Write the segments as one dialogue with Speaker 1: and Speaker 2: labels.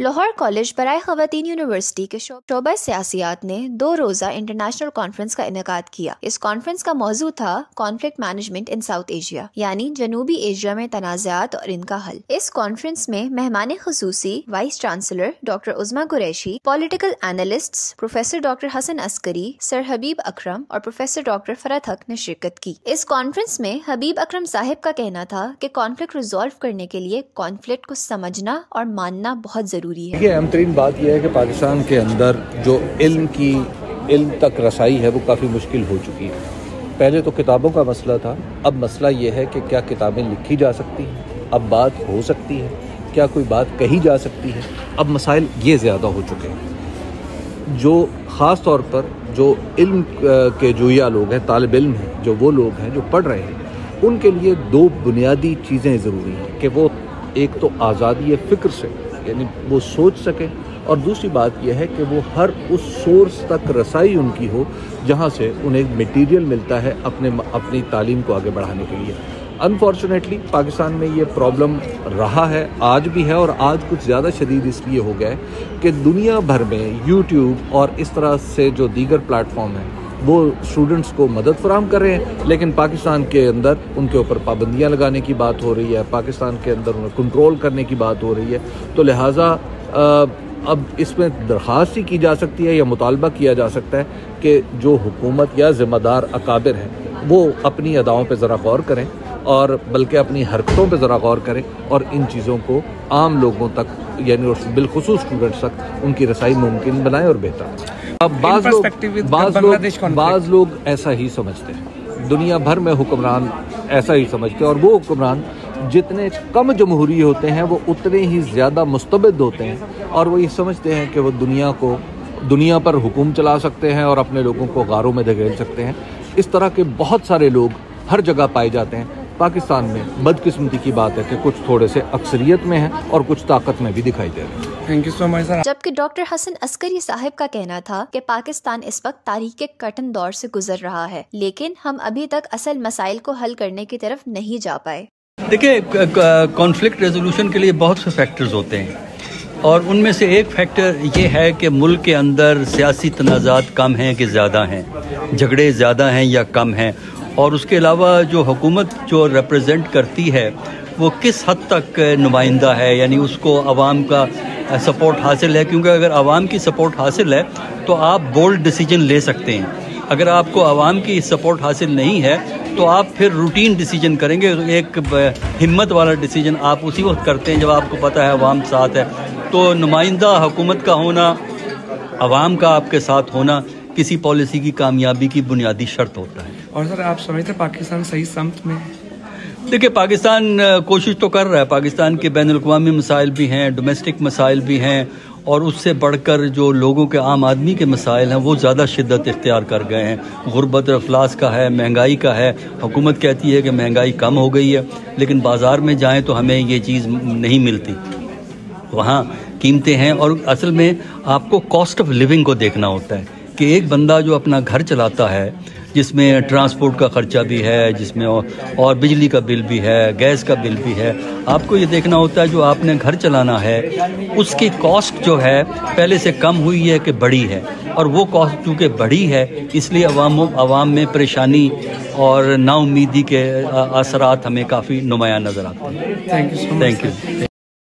Speaker 1: Lahore college برائے خواتین university کے شعبہ سیاسیات نے 2 روزہ انٹرنیشنل کانفرنس کا انعقاد کیا۔ اس کانفرنس کا موضوع تھا conflict management in South Asia, یعنی جنوبی ایشیا میں تنازعات اور ان کا حل۔ اس کانفرنس میں مہمان خصوصی vice chancellor doctor Uzma Qureshi, political analysts professor doctor Hasan Askari, sir حبیب اکرم اور پروفیسر ڈاکٹر فرحت حق نے شرکت کی۔ اس کانفرنس میں حبیب اکرم صاحب کا کہنا تھا کہ کانفلکٹ ریزالو کرنے کے لیے کانفلکٹ کو سمجھنا اور ماننا بہت ضروری ہے۔
Speaker 2: یہ اہم ترین بات یہ ہے کہ پاکستان کے اندر جو علم تک رسائی ہے وہ کافی مشکل ہو چکی ہے۔ پہلے تو کتابوں کا مسئلہ تھا، اب مسئلہ یہ ہے کہ کیا کتابیں لکھی جا سکتی ہیں، اب بات ہو سکتی ہے، کیا کوئی بات کہی جا سکتی ہے، اب مسائل یہ زیادہ ہو چکے ہیں۔ جو خاص طور پر جو علم کے جویا لوگ ہیں، طالب علم ہیں، جو وہ لوگ ہیں جو پڑھ رہے ہیں، ان کے لیے 2 بنیادی چیزیں ضروری ہیں کہ وہ ایک تو آزادی فکر سے، یعنی وہ سوچ سکیں، اور دوسری بات یہ ہے کہ وہ ہر اس سورس تک رسائی ان کی ہو جہاں سے انہیں میٹیریل ملتا ہے اپنی تعلیم کو آگے بڑھانے کے لیے۔ انفارچونیٹلی پاکستان میں یہ پرابلم رہا ہے، آج بھی ہے، اور آج کچھ زیادہ شدید اس لیے ہو گیا ہے کہ دنیا بھر میں یوٹیوب اور اس طرح سے جو دیگر پلیٹ فارم ہیں وہ اسٹوڈنٹس کو مدد فراہم کر رہے ہیں، لیکن پاکستان کے اندر ان کے اوپر پابندیاں لگانے کی بات ہو رہی ہے، پاکستان کے اندر انہیں کنٹرول کرنے کی بات ہو رہی ہے۔ تو لہٰذا اب اس میں درخواست ہی کی جا سکتی ہے یا مطالبہ کیا جا سکتا ہے کہ جو حکومت یا ذمہ دار اکابر ہیں وہ اپنی اداؤں پہ ذرا غور کریں، اور بلکہ اپنی حرکتوں پہ ذرا غور کریں، اور ان چیزوں کو عام لوگوں تک، یعنی بالخصوص اسٹوڈنٹس تک ان کی رسائی ممکن بنائیں اور بہتر۔ بعض لوگ ایسا ہی سمجھتے ہیں، دنیا بھر میں حکمران ایسا ہی سمجھتے ہیں، اور وہ حکمران جتنے کم جمہوری ہوتے ہیں وہ اتنے ہی زیادہ مستبد ہوتے ہیں، اور وہ یہ سمجھتے ہیں کہ وہ دنیا پر حکم چلا سکتے ہیں اور اپنے لوگوں کو غاروں میں دھکیل سکتے ہیں۔ اس طرح کے بہت سارے لوگ ہر جگہ پائے جاتے ہیں۔ پاکستان میں بدقسمتی کی بات ہے کہ کچھ تھوڑے سے اکثریت میں ہیں اور کچھ طاقت میں بھی دکھائی دے رہے ہیں۔
Speaker 3: تھینک یو سو مچ سر۔
Speaker 1: جبکہ ڈاکٹر حسن عسکری صاحب کا کہنا تھا کہ پاکستان اس وقت تاریخ کے کٹن دور سے گزر رہا ہے، لیکن ہم ابھی تک اصل مسائل کو حل کرنے کی طرف نہیں جا پائے۔
Speaker 4: دیکھیں، کانفلکٹ ریزولوشن کے لیے بہت سے فیکٹرز ہوتے ہیں، اور ان میں سے ایک فیکٹر یہ ہے کہ ملک کے اندر سیاسی تنازعات کم ہیں کہ زیادہ ہیں، جھگڑے زیادہ ہیں یا کم ہیں، اور اس کے علاوہ جو حکومت جو ریپرزینٹ کرتی ہے وہ کس حد تک نمائندہ ہے، یعنی اس کو عوام کا سپورٹ حاصل ہے، کیونکہ اگر عوام کی سپورٹ حاصل ہے تو آپ بولڈ ڈیسیجن لے سکتے ہیں۔ اگر آپ کو عوام کی سپورٹ حاصل نہیں ہے تو آپ پھر روٹین ڈیسیجن کریں گے، ایک ہمت والا ڈیسیجن آپ اسی وقت کرتے ہیں جب آپ کو پتہ ہے عوام ساتھ ہے۔ تو نمائندہ حکومت کا ہونا، عوام کا آپ کے ساتھ ہونا کسی پالیسی کی کامیابی کی بنیادی شرط ہوتا ہے۔
Speaker 3: اور سر آپ سمجھتے ہیں پاکستان صحیح سمت میں؟
Speaker 4: دیکھیں، پاکستان کوشش تو کر رہا ہے، پاکستان کے بین الاقوامی مسائل بھی ہیں، ڈومیسٹک مسائل بھی ہیں، اور اس سے بڑھ کر جو لوگوں کے عام آدمی کے مسائل ہیں وہ زیادہ شدت اختیار کر گئے ہیں۔ غربت اور افلاس کا ہے، مہنگائی کا ہے۔ حکومت کہتی ہے کہ مہنگائی کم ہو گئی ہے، لیکن بازار میں جائیں تو ہمیں یہ چیز نہیں ملتی، وہاں قیمتیں ہیں۔ اور اصل میں آپ کو کاسٹ آف لیونگ کو دیکھنا ہوتا ہے کہ ایک بندہ جو اپنا گھر چلاتا ہے، جس میں ٹرانسپورٹ کا خرچہ بھی ہے، جس میں اور بجلی کا بل بھی ہے، گیس کا بل بھی ہے، آپ کو یہ دیکھنا ہوتا ہے جو آپ نے گھر چلانا ہے اس کی کاسٹ جو ہے پہلے سے کم ہوئی ہے کہ بڑھی ہے، اور وہ کاسٹ چونکہ بڑھی ہے اس لیے عوام میں پریشانی اور نا امیدی کے اثرات ہمیں کافی نمایاں نظر آتے ہیں۔
Speaker 3: Thank you.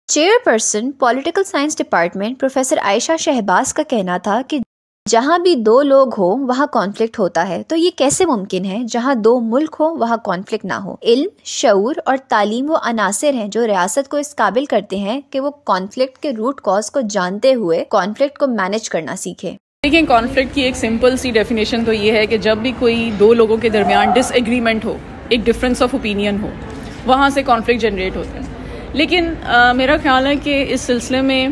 Speaker 1: Chairperson political science department professor Ayesha Shahbaz کا کہنا تھا کہ جہاں بھی 2 لوگ ہوں وہاں کانفلکٹ ہوتا ہے، تو یہ کیسے ممکن ہے جہاں 2 ملک ہوں وہاں کانفلکٹ نہ ہو؟ علم، شعور اور تعلیم وہ عناصر ہیں جو ریاست کو اس قابل کرتے ہیں کہ وہ کانفلکٹ کے روٹ کاز کو جانتے ہوئے کانفلکٹ کو مینج کرنا سیکھے۔
Speaker 5: دیکھیں، کانفلکٹ کی ایک سمپل سی ڈیفینیشن تو یہ ہے کہ جب بھی کوئی 2 لوگوں کے درمیان ڈس ایگریمنٹ ہو، ایک ڈفرینس آف اوپینین ہو، وہاں سے کانفلکٹ جنریٹ ہوتا ہے۔ لیکن میرا خیال ہے کہ اس سلسلے میں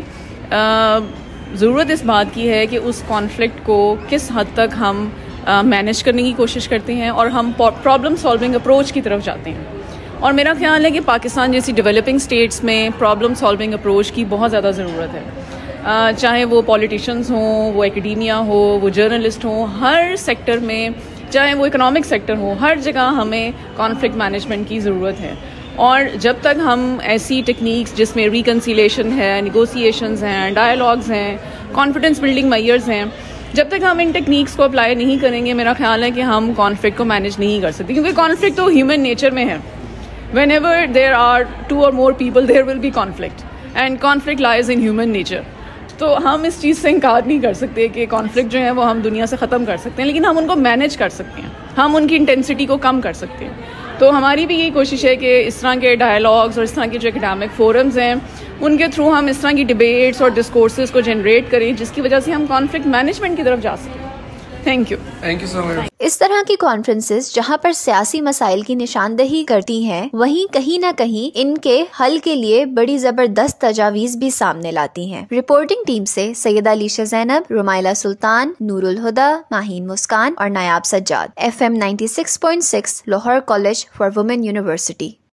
Speaker 5: ضرورت اس بات کی ہے کہ اس کانفلکٹ کو کس حد تک ہم مینیج کرنے کی کوشش کرتے ہیں اور ہم پرابلم سالونگ اپروچ کی طرف جاتے ہیں۔ اور میرا خیال ہے کہ پاکستان جیسی ڈیولپنگ سٹیٹس میں پرابلم سالونگ اپروچ کی بہت زیادہ ضرورت ہے، چاہے وہ پولیٹیشنز ہوں، وہ ایکڈیمیا ہو، وہ جرنلسٹ ہوں، ہر سیکٹر میں، چاہے وہ اکنامک سیکٹر ہو، ہر جگہ ہمیں کانفلکٹ مینجمنٹ کی ضرورت ہے۔ اور جب تک ہم ایسی ٹیکنیکس جس میں ریکنسیلیشن ہے، نیگوسیشنز ہیں، ڈائلاگز ہیں، کانفیڈنس بلڈنگ میئرز ہیں، جب تک ہم ان ٹیکنیکس کو اپلائی نہیں کریں گے، میرا خیال ہے کہ ہم کانفلکٹ کو مینیج نہیں کر سکتے، کیونکہ کانفلکٹ تو ہیومن نیچر میں ہے. Whenever there are 2 or more people there will be conflict and conflict lies in human nature. تو ہم اس چیز سے انکار نہیں کر سکتے کہ کانفلکٹ جو ہے وہ ہم دنیا سے ختم کر سکتے ہیں، لیکن ہم ان کو مینیج کر سکتے ہیں، ہم ان کی انٹینسٹی کو کم کر سکتے ہیں. تو ہماری بھی یہی کوشش ہے کہ اس طرح کے ڈائلاگز اور اس طرح کے جو اکیڈمک فورمز ہیں ان کے تھرو ہم اس طرح کی ڈبیٹس اور ڈسکورسز کو جنریٹ کریں جس کی وجہ سے ہم کانفلکٹ مینجمنٹ کی طرف جا سکیں. تھینک یو سو مچ.
Speaker 1: اس طرح کی کانفرنسز جہاں پر سیاسی مسائل کی نشاندہی کرتی ہیں، وہیں کہیں نہ کہیں ان کے حل کے لیے بڑی زبردست تجاویز بھی سامنے لاتی ہیں. رپورٹنگ ٹیم سے سیدہ علیشہ زینب، رمائلہ سلطان، نور الہدیٰ، ماہین مسکان اور Nayab Sajjad. FM 96.6 Lahore college for women university.